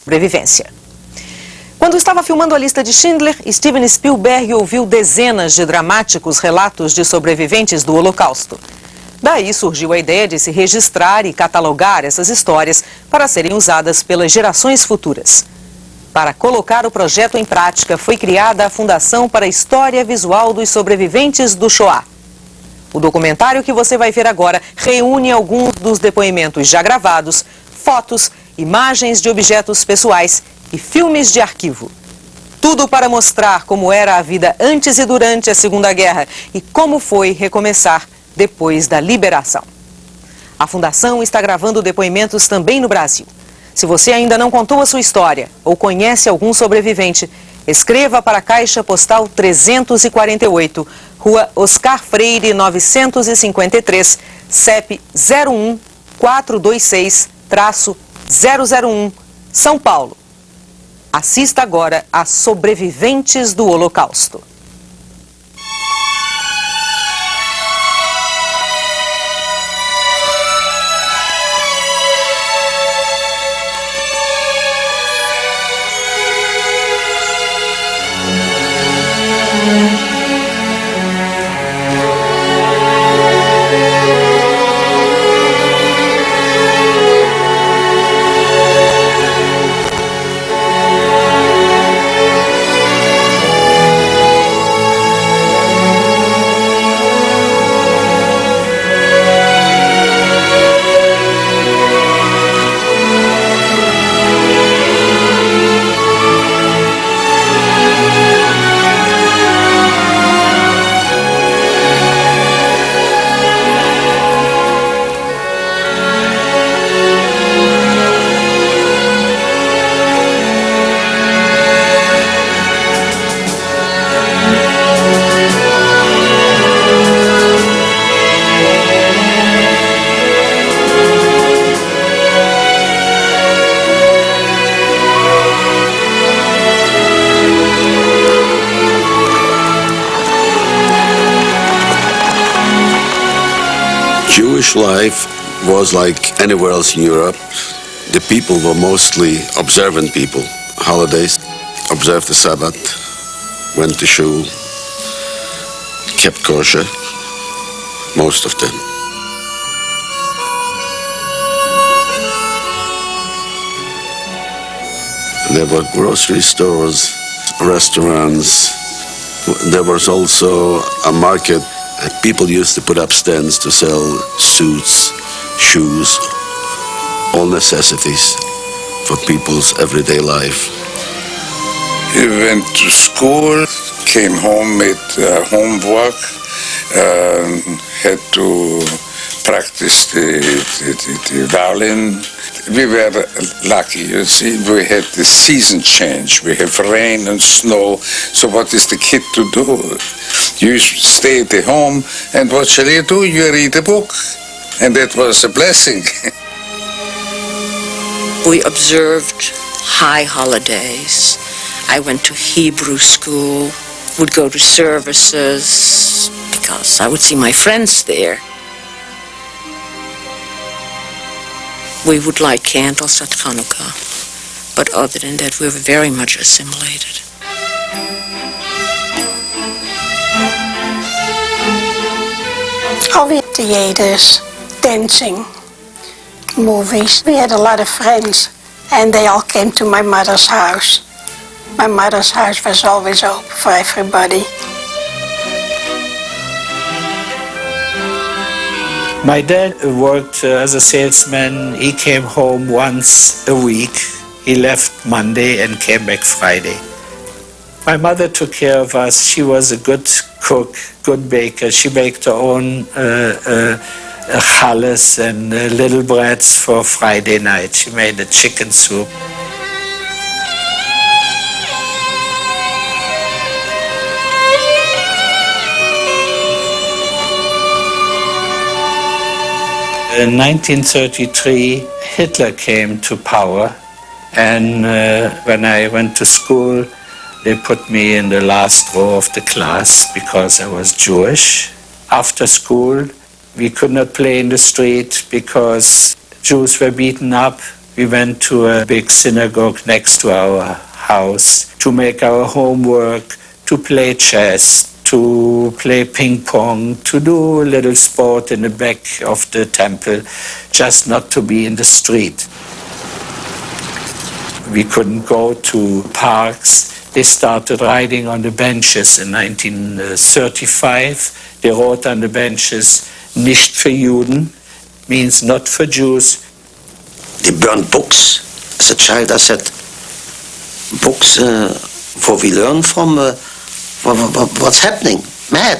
sobrevivência. Quando estava filmando a lista de Schindler, Steven Spielberg ouviu dezenas de dramáticos relatos de sobreviventes do Holocausto. Daí surgiu a ideia de se registrar e catalogar essas histórias para serem usadas pelas gerações futuras. Para colocar o projeto em prática, foi criada a Fundação para a História Visual dos Sobreviventes do Shoah. O documentário que você vai ver agora reúne alguns dos depoimentos já gravados, fotos, imagens de objetos pessoais e filmes de arquivo. Tudo para mostrar como era a vida antes e durante a Segunda Guerra e como foi recomeçar depois da liberação. A Fundação está gravando depoimentos também no Brasil. Se você ainda não contou a sua história ou conhece algum sobrevivente, escreva para a Caixa Postal 348, Rua Oscar Freire 953, CEP 01426-001, São Paulo. Assista agora a Sobreviventes do Holocausto. Jewish life was like anywhere else in Europe. The people were mostly observant people. Holidays, observed the Sabbath, went to shul, kept kosher, most of them. There were grocery stores, restaurants. There was also a market. People used to put up stands to sell suits, shoes, all necessities for people's everyday life. We went to school, came home with homework, had to practice the violin. We were lucky, you see, we had the season change. We have rain and snow, so what is the kid to do? You stay at the home, and what shall you do? You read a book, and that was a blessing. We observed high holidays. I went to Hebrew school, would go to services, because I would see my friends there. We would light candles at Hanukkah, but other than that, we were very much assimilated. All the theaters, dancing, movies. We had a lot of friends, and they all came to my mother's house. My mother's house was always open for everybody. My dad worked as a salesman. He came home once a week. He left Monday and came back Friday. My mother took care of us. She was a good cook, good baker. She baked her own challah and little breads for Friday night. She made a chicken soup. In 1933, Hitler came to power, and when I went to school, they put me in the last row of the class because I was Jewish. After school, we could not play in the street because Jews were beaten up. We went to a big synagogue next to our house to make our homework, to play chess, to play ping pong, to do a little sport in the back of the temple, just not to be in the street. We couldn't go to parks. They started writing on the benches in 1935. They wrote on the benches, nicht für Juden, means not for Jews. They burned books. As a child, I said, books for we learn from what's happening. Mad.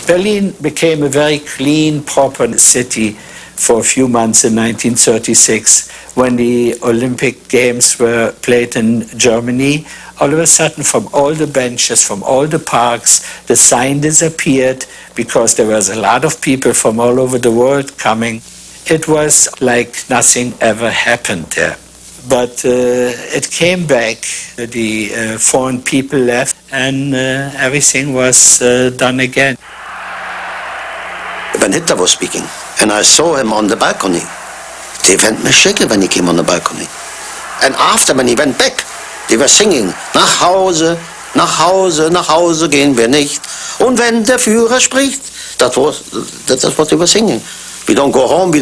Berlin became a very clean, proper city for a few months in 1936 when the Olympic Games were played in Germany. All of a sudden, from all the benches, from all the parks, the sign disappeared because there was a lot of people from all over the world coming. It was like nothing ever happened there. But it came back, the foreign people left, and everything was done again. When Hitler was speaking, and I saw him on the balcony, they went me shaking when he came on the balcony. And after, when he went back, they were singing, nach Hause, nach Hause, nach Hause gehen wir nicht. Und wenn der Führer spricht, that's what they were singing. We don't go home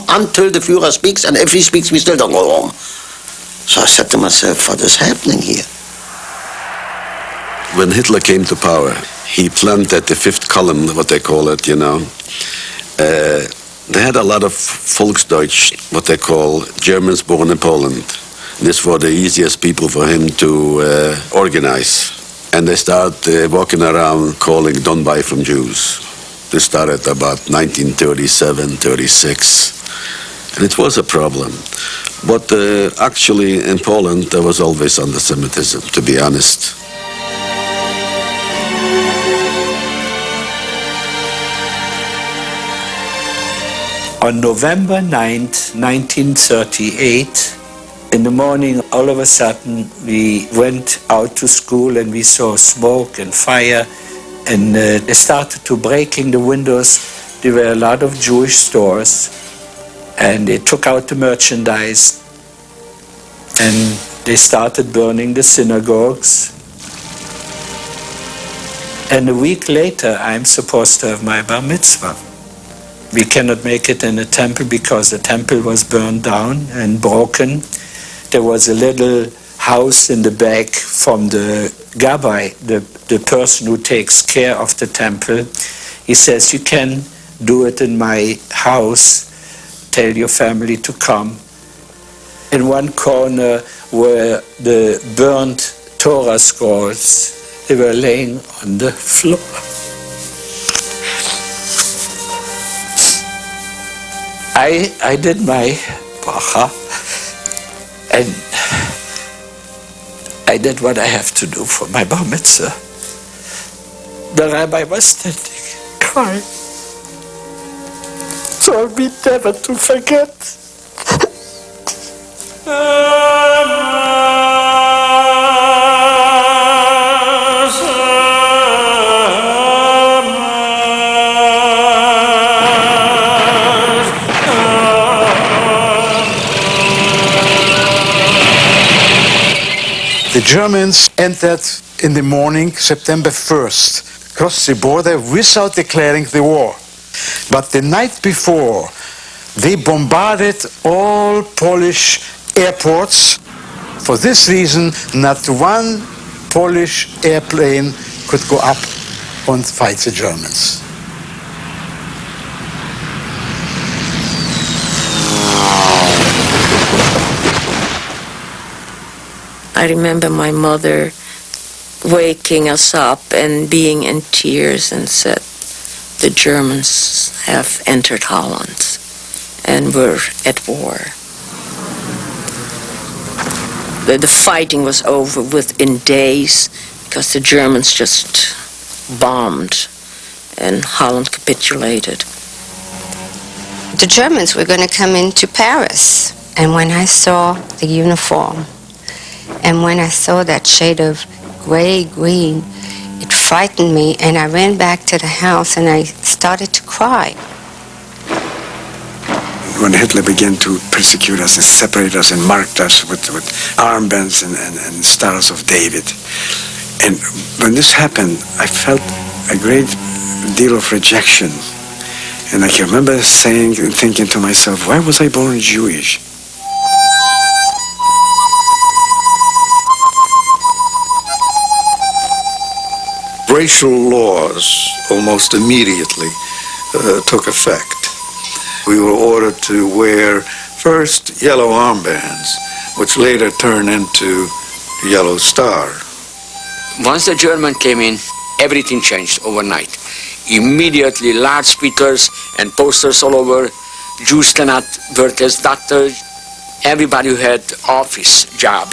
until the Führer speaks, and if he speaks, we still don't go home. So I said to myself, what is happening here? When Hitler came to power, he planted the fifth column, what they call it, you know. They had a lot of Volksdeutsch, what they call Germans born in Poland. This were the easiest people for him to organize. And they started walking around calling "Don't buy from Jews." This started about 1937, 36. And it was a problem. But actually in Poland there was always anti-Semitism, to be honest. On November 9th, 1938, in the morning, all of a sudden, we went out to school and we saw smoke and fire, and they started to breaking the windows. There were a lot of Jewish stores, and they took out the merchandise, and they started burning the synagogues. And a week later, I'm supposed to have my bar mitzvah. We cannot make it in a temple because the temple was burned down and broken. There was a little house in the back from the Gabbai, the person who takes care of the temple. He says, you can do it in my house. Tell your family to come. In one corner were the burnt Torah scrolls. They were laying on the floor. I did my bracha, and I did what I have to do for my bar mitzvah. The rabbi was standing, crying, told me never to forget. The Germans entered in the morning, September 1st, crossed the border without declaring the war. But the night before, they bombarded all Polish airports. For this reason, not one Polish airplane could go up and fight the Germans. I remember my mother waking us up and being in tears and said, the Germans have entered Holland and were at war. The fighting was over within days because the Germans just bombed and Holland capitulated. The Germans were going to come into Paris, and when I saw the uniform, and when I saw that shade of gray-green, it frightened me, and I ran back to the house and I started to cry. when Hitler began to persecute us and separate us and marked us with armbands and stars of David. And when this happened, I felt a great deal of rejection. And I can remember saying and thinking to myself, why was I born Jewish? Racial laws almost immediately took effect. We were ordered to wear first yellow armbands, which later turned into the yellow star. Once the German came in, everything changed overnight. Immediately, loudspeakers and posters all over. Jews cannot work as doctors. Everybody who had office job,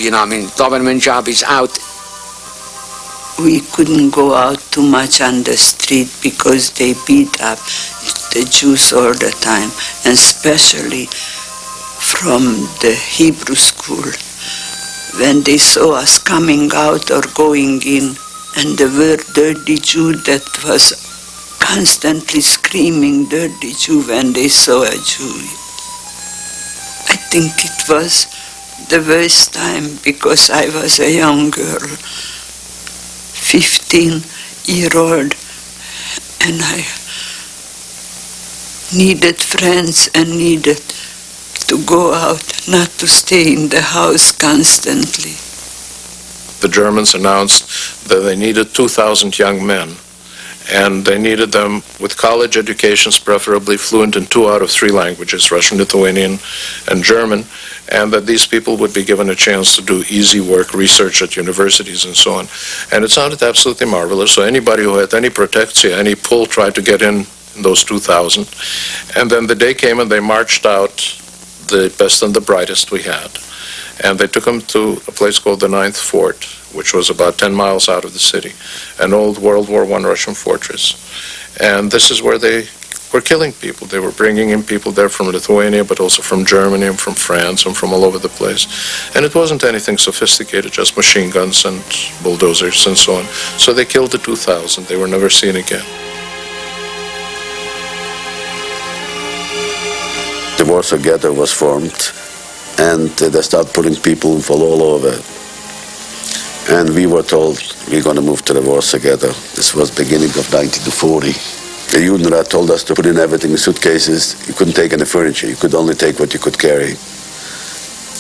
government job is out. We couldn't go out too much on the street because they beat up the Jews all the time, and especially from the Hebrew school. When they saw us coming out or going in, and the word dirty Jew, that was constantly screaming dirty Jew when they saw a Jew. I think it was the worst time because I was a young girl, 15-year-old, and I needed friends and needed to go out, not to stay in the house constantly. The Germans announced that they needed 2,000 young men, and they needed them with college educations, preferably fluent in 2 out of 3 languages, Russian, Lithuanian, and German, and that these people would be given a chance to do easy work, research at universities and so on. And it sounded absolutely marvelous, so anybody who had any protectia, any pull, tried to get in those 2,000. And then the day came and they marched out the best and the brightest we had. And they took them to a place called the Ninth Fort, which was about 10 miles out of the city, an old World War I Russian fortress. And this is where they were killing people. They were bringing in people there from Lithuania, but also from Germany and from France and from all over the place. And it wasn't anything sophisticated, just machine guns and bulldozers and so on. So they killed the 2,000. They were never seen again. The Warsaw Ghetto was formed, and they started putting people from all over. And we were told, we're going to move to the Warsaw Ghetto. This was beginning of 1940. The Judenrat told us to put in everything in suitcases. You couldn't take any furniture. You could only take what you could carry.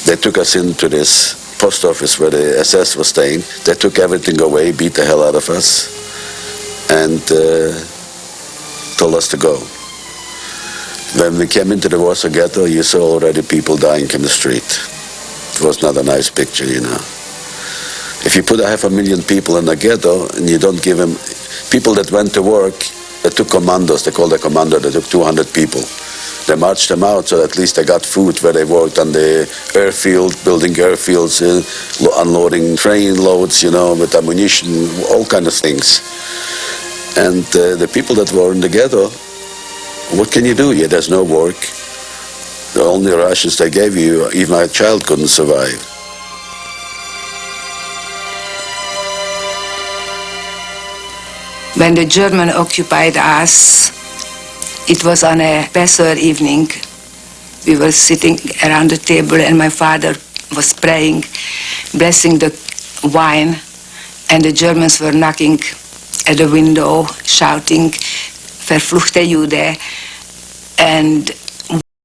They took us into this post office where the SS was staying. They took everything away, beat the hell out of us, and told us to go. When we came into the Warsaw Ghetto, you saw already people dying in the street. It was not a nice picture, you know. If you put 500,000 people in a ghetto and you don't give them, people that went to work, they took commandos, they called a commando, they took 200 people. They marched them out so at least they got food where they worked on the airfield, building airfields, unloading train loads, you know, with ammunition, all kind of things. And the people that were in the ghetto, what can you do? Yeah, there's no work. The only rations they gave you, even a child couldn't survive. When the Germans occupied us, it was on a Passover evening. We were sitting around the table and my father was praying, blessing the wine, and the Germans were knocking at the window, shouting, Verfluchte Jude. And